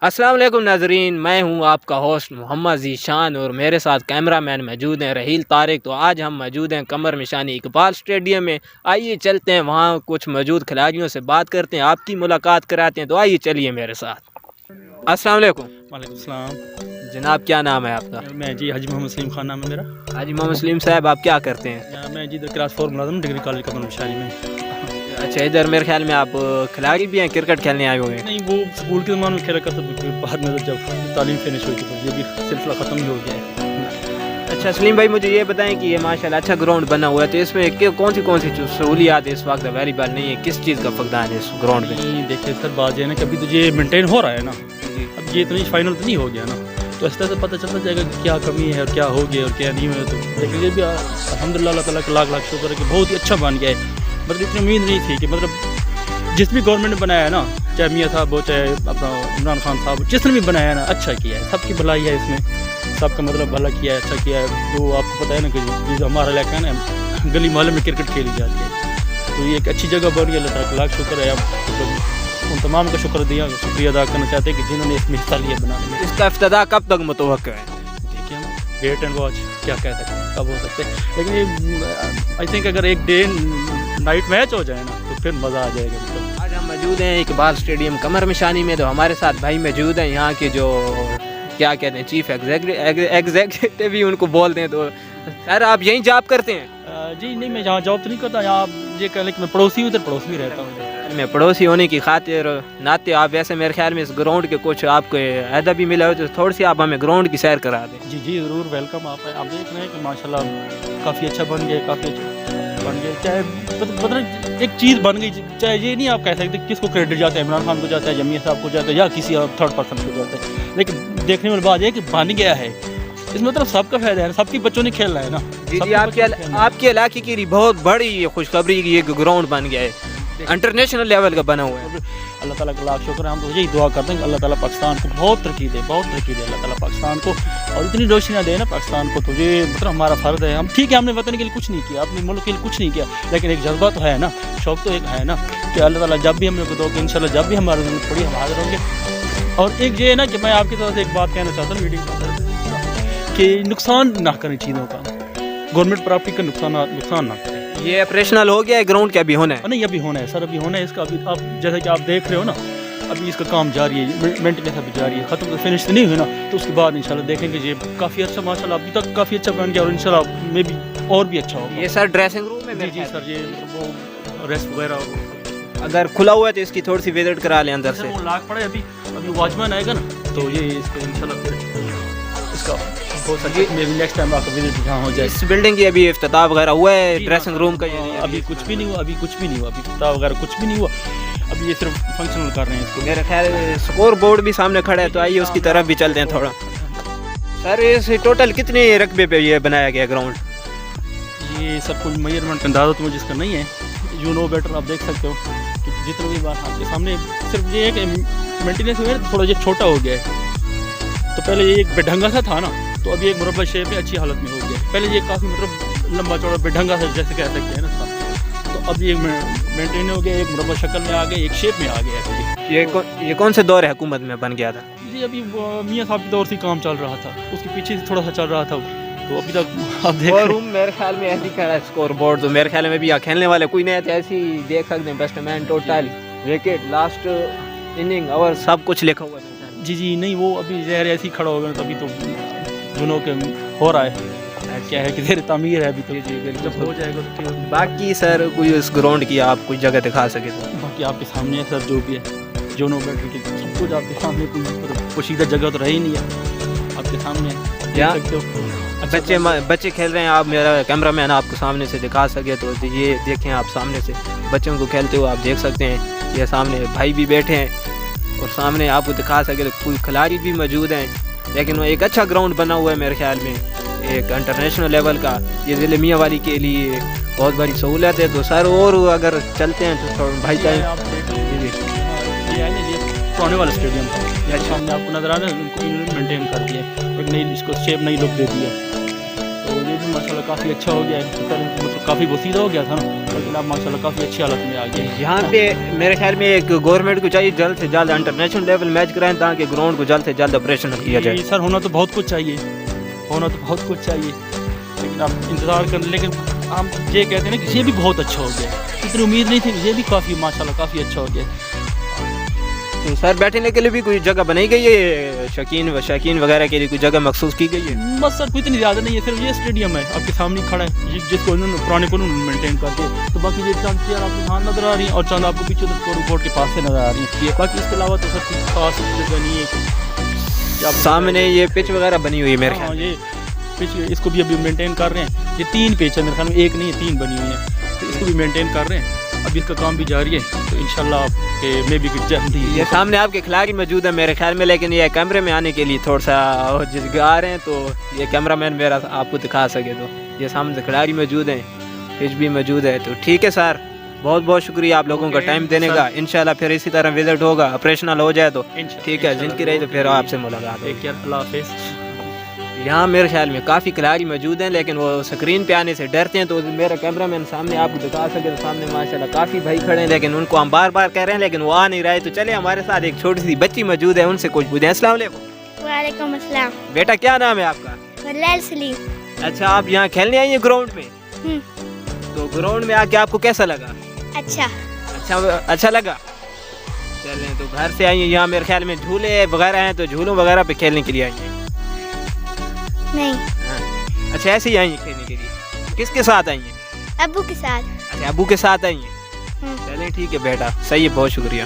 अस्सलाम वालेकुम नाजरीन, मैं हूं आपका होस्ट मोहम्मद ज़ीशान और मेरे साथ कैमरामैन मौजूद हैं रहील तारिक। तो आज हम मौजूद हैं कमर निशानी इकबाल स्टेडियम में। आइए चलते हैं वहां कुछ मौजूद खिलाड़ियों से बात करते हैं, आपकी मुलाकात कराते हैं। तो आइए चलिए मेरे साथ। अस्सलाम वालेकुम। वालेकुम सलाम। जनाब क्या नाम है आपका? मैं जी हाजी मोहम्मद सलीम खान नाम है मेरा। हाजी मोहम्मद सलीम साहब, आप क्या करते हैं? मैं जी क्लास 4 मुलाजम डिग्री कॉलेज कमर निशानी में। अच्छा, इधर मेरे ख्याल में आप खिलाड़ी भी हैं, क्रिकेट खेलने आए हुए हैं? नहीं, वो स्कूल के ज़माने में खेला करता था, बाद में जब तालीम फिनिश हुई तो ये भी सिलसिला ख़त्म ही हो गया है। अच्छा सलीम भाई, मुझे ये बताएं कि ये माशाल्लाह अच्छा ग्राउंड बना हुआ है, तो इसमें कौन सी सहूलियात इस वक्त अवेलेबल नहीं है? किस चीज़ का फकदान है इस ग्राउंड में? देखिए सर, बात ये है ना कि अभी तो ये मेंटेन हो रहा है ना, अब ये तो नहीं फाइनल तो नहीं हो गया ना, तो इस तरह से पता चलता जाएगा कि क्या कमी है और क्या हो गया और क्या नहीं हुआ। तो लेकिन ये भी अल्हम्दुलिल्लाह अल्लाह ताला का लाख लाख शुक्र है कि बहुत ही अच्छा बन गया है। मतलब इतनी उम्मीद नहीं थी कि मतलब जिस भी गवर्नमेंट ने बनाया है ना, चाहे मियाँ साहब हो चाहे अपना इमरान खान साहब, जिसने भी बनाया है ना, अच्छा किया है, सबकी भलाई है इसमें, सबका मतलब भला किया है, अच्छा किया है। तो आपको पता है ना कि जो हमारा इलाका है ना, गली मोहल्ले में क्रिकेट खेली जाती है, तो ये एक अच्छी जगह बन गई। अल्लाह ताला का लाख शुक्र है। अब उन तमाम का शुक्रिया अदा करना चाहते हैं कि जिन्होंने इसमें हिस्सा लिया बनाने में। इसका इफ्तिताह कब तक मुतवक्किल है? देखिए हम वेट एंड वॉच क्या कह सकते हैं, कब हो सकते हैं, लेकिन ये आई थिंक अगर एक डे नाइट मैच हो जाए ना तो फिर मज़ा आ जाएगा। मतलब आज हम मौजूद हैं इकबाल स्टेडियम कमर निशानी में, तो हमारे साथ भाई मौजूद हैं यहाँ के जो क्या कहते हैं चीफ एग्जीक्यूटिव भी उनको बोलते हैं। तो सर आप यहीं जॉब करते हैं? जी नहीं, मैं यहाँ जॉब तो नहीं करता, यहाँ ये कह लें कि मैं पड़ोसी हूँ, इधर पड़ोस में रहता हूँ। मैं पड़ोसी होने की खातिर नाते आप वैसे मेरे ख्याल में इस ग्राउंड के कुछ आपको अहदा भी मिला हो, तो थोड़ी सी आप हमें ग्राउंड की सैर करा दें। जी जी ज़रूर, वेलकम। आप देख रहे हैं कि माशाल्लाह काफ़ी अच्छा बन गया, काफ़ी अच्छा बन गया। चाहे मतलब एक चीज़ बन गई, चाहे ये नहीं आप कह सकते किसको क्रेडिट जाता है, इमरान खान को जाता है, जमीर साहब को जाता है, या किसी थर्ड पर्सन को जाता है, लेकिन देखने वाली बात यह है कि बन गया है, इसमें मतलब सबका फायदा है, सबकी बच्चों ने खेलना है ना। जी जी, आपके इलाके की बहुत बड़ी खुशखबरी की ये ग्राउंड बन गया है, इंटरनेशनल लेवल का बना हुआ है। अल्लाह ताला का लाख शुक्र है। हम तो यही दुआ करते हैं कि अल्लाह ताला पाकिस्तान को बहुत तरक्की दे, बहुत तरक्की दे अल्लाह ताला पाकिस्तान को, और इतनी रोशनियाँ दे ना पाकिस्तान को, तो ये मतलब हमारा फ़र्ज़ है। हम ठीक है, हमने वतन के लिए कुछ नहीं किया, अपने मुल्क के लिए कुछ नहीं किया, लेकिन एक जज्बा तो है ना, शौक़ तो एक है ना, कि अल्लाह ताला जब भी हम लोग को दोगे इंशाल्लाह, जब भी हमारी ज़रूरत पड़ी हम हाज़िर होंगे। और एक ये है ना कि मैं आपकी तरफ से एक बात कहना चाहता हूँ मीटिंग कि नुकसान ना करें चीज़ों का, गवर्नमेंट प्रॉपर्टी का नुकसान ना करें। ये ऑपरेशनल हो गया है ग्राउंड क्या अभी होना है? नहीं, अभी होना है सर, अभी होना है इसका। अभी आप जैसे कि आप देख रहे हो ना, अभी इसका काम जारी है, मेंटेनेंस अभी जारी है, ख़त्म तो फिनिश नहीं हुई ना, तो उसके बाद इंशाल्लाह देखेंगे ये काफ़ी अच्छा माशाल्लाह अभी तक काफ़ी अच्छा बन गया, और इंशाल्लाह में भी और भी अच्छा होगा। ये सर ड्रेसिंग रूम है? जी सर, ये वो रेस्ट वगैरह अगर खुला हुआ है तो इसकी थोड़ी सी विजिट करा लें अंदर से। वो लाख पड़े, अभी वॉचमैन आएगा ना, तो ये इसको इंशाल्लाह फिर इसका हो सके मेरी नेक्स्ट टाइम आपका विजिट यहाँ हो जाए। इस बिल्डिंग की अभी इफ्तिताह वगैरह हुआ है ड्रेसिंग रूम का? अभी कुछ भी नहीं हुआ, अभी इफ्तिताह वगैरह कुछ भी नहीं हुआ, अभी ये सिर्फ फंक्शनल कर रहे हैं इसको। मेरे ख्याल स्कोर बोर्ड भी सामने खड़ा है, तो आइए उसकी तरफ भी चलते हैं थोड़ा। सर इस टोटल कितने रकबे पे ये बनाया गया ग्राउंड? ये सर कुछ मेजरमेंट का अंदाज़ा तो मुझे इसका नहीं है, यू नो बेटर, आप देख सकते हो कि जितनी भी बात आपके सामने, सिर्फ ये है कि मेंटेनेंस वगैरह थोड़ा ये छोटा हो गया है। तो पहले ये एक बेढंगा सा था ना, तो अभी एक मुरब्बा शेप में अच्छी हालत में हो गया। पहले ये काफ़ी मतलब लंबा चौड़ा बेढंगा सा जैसे कह सकते हैं ना, तो अब ये मेंटेन हो गया, एक मुरब्बा शक्ल में आ गया, एक शेप में आ गया। ये कौन से दौर हुकूमत में बन गया था? जी अभी मियाँ साहब के दौर से काम चल रहा था, उसके पीछे से थोड़ा सा चल रहा था, तो अभी तक आप देख रूम मेरे ख्याल में ऐसी खड़ा है स्कोर बोर्ड, तो मेरे ख्याल में भी खेलने वाले कोई नहीं थे, ऐसे ही देख सकते हैं batsman total wicket last inning और सब कुछ लिखा हुआ है। जी नहीं, वो अभी जहर ऐसे ही खड़ा होगा, तभी तो जुनों के हो रहा है, क्या है कि देर तामीर है अभी तो। जी बिल्कुल हो जाएगा तो ठीक। बाकी सर कोई इस ग्राउंड की आप कोई जगह दिखा सके तो? बाकी आपके सामने है सर, जो भी है जोनो बैटरी की सब कुछ आपके सामने, कोई पोशीदा जगह तो रही नहीं है, आपके सामने देख सकते हो। बच्चे खेल रहे हैं, आप मेरा कैमरामैन आपको सामने से दिखा सके तो ये देखें, आप सामने से बच्चों को खेलते हुए आप देख सकते हैं। ये सामने भाई भी बैठे हैं और सामने आपको दिखा सके तो कोई खिलाड़ी भी मौजूद हैं, लेकिन वो एक अच्छा ग्राउंड बना हुआ है मेरे ख्याल में, एक इंटरनेशनल लेवल का। ये ज़िले मियाँ वाली के लिए बहुत बड़ी सहूलत है। तो सर और अगर चलते हैं तो थोड़ा भाई चाहिए आप देख लीजिए, ये है ना, ये पुराने वाला स्टेडियम था, ये सामने आपको नजर आ रहा है, उनको मेंटेन कर दिया, एक नई इसको शेप नई लुक दे दी है, तो ये भी माशाल्लाह काफ़ी अच्छा हो गया है, मतलब काफ़ी वसीदा हो गया था ना, लेकिन अब माशाल्लाह काफ़ी अच्छी हालत में आ गया है। यहाँ पे मेरे ख्याल में एक गवर्नमेंट को चाहिए जल्द से जल्द इंटरनेशनल लेवल मैच कराएं ताकि ग्राउंड को जल्द से जल्द ऑपरेशनल किया जाए। जी सर, होना तो बहुत कुछ चाहिए, होना तो बहुत कुछ चाहिए, लेकिन आप इंतज़ार कर, लेकिन हम ये कहते हैं ना कि ये भी बहुत अच्छा हो गया है, इतनी उम्मीद नहीं थी, ये भी काफ़ी माशाल्लाह काफ़ी अच्छा हो गया है। तो सर बैठने के लिए भी कोई जगह बनाई गई है, शकीन वगैरह के लिए कोई जगह मखसूस की गई है? बस सर कोई इतनी ज़्यादा नहीं है, सिर्फ ये स्टेडियम है आपके सामने खड़ा है, जिसको इन्होंने पुराने को मेंटेन कर दिया, तो बाकी ये चंद चेयर आपको यहाँ नजर आ रही है और चंद आपको पीछे कोर्ट के पास से नजर आ रही है, बाकी इसके अलावा तो सर कुछ खास जगह नहीं है। सामने ये पिच वगैरह बनी हुई है मेरे ख्याल। हाँ, ये पिच इसको भी अभी मेंटेन कर रहे हैं, ये 3 पिच है मेरे ख्याल में, एक नहीं है 3 बनी हुई है, तो इसको भी मेंटेन कर रहे हैं, अभी इसका काम भी जारी है, तो इंशाल्लाह आपके में भी कुछ जल्दी। ये सामने आपके खिलाड़ी मौजूद है मेरे ख्याल में, लेकिन ये कैमरे में आने के लिए थोड़ा सा आ रहे हैं, तो ये कैमरामैन मेरा आपको दिखा सके तो ये सामने से खिलाड़ी मौजूद हैं, पिच भी मौजूद है। तो ठीक है सर, बहुत बहुत शुक्रिया आप लोगों का टाइम देने का। इंशाल्लाह फिर इसी तरह विजिट होगा, ऑपरेशनल हो जाए तो ठीक है, जिनकी रही तो फिर आपसे मुलाकात होगी। अल्लाह हाफिज़। यहाँ मेरे ख्याल में काफ़ी खिलाड़ी मौजूद हैं, लेकिन वो स्क्रीन पे आने से डरते हैं, तो मेरा कैमरामैन सामने आपको दिखा सके तो सामने माशाल्लाह काफ़ी भाई खड़े हैं, लेकिन उनको हम बार बार कह रहे हैं लेकिन वो आ नहीं रहे। तो चले, हमारे साथ एक छोटी सी बच्ची मौजूद है, उनसे कुछ पूछें। अस्सलाम वालेकुम। वालेकुम अस्सलाम। बेटा क्या नाम है आपका? वल्लाल सलीम। अच्छा, आप यहाँ खेलने आई हैं ग्राउंड में? तो ग्राउंड में आके आपको कैसा लगा? अच्छा लगा। चलें, तो घर से आई हैं, यहाँ मेरे ख्याल में झूले वगैरह हैं, तो झूलों वगैरह पे खेलने के लिए आई हैं? नहीं। हाँ। अच्छा, ऐसे ही आई हैं खेलने के लिए? किसके साथ आई हैं? अब्बू के साथ। अच्छा, अब्बू के साथ आई हैं। चलें ठीक है बेटा, सही है, बहुत शुक्रिया।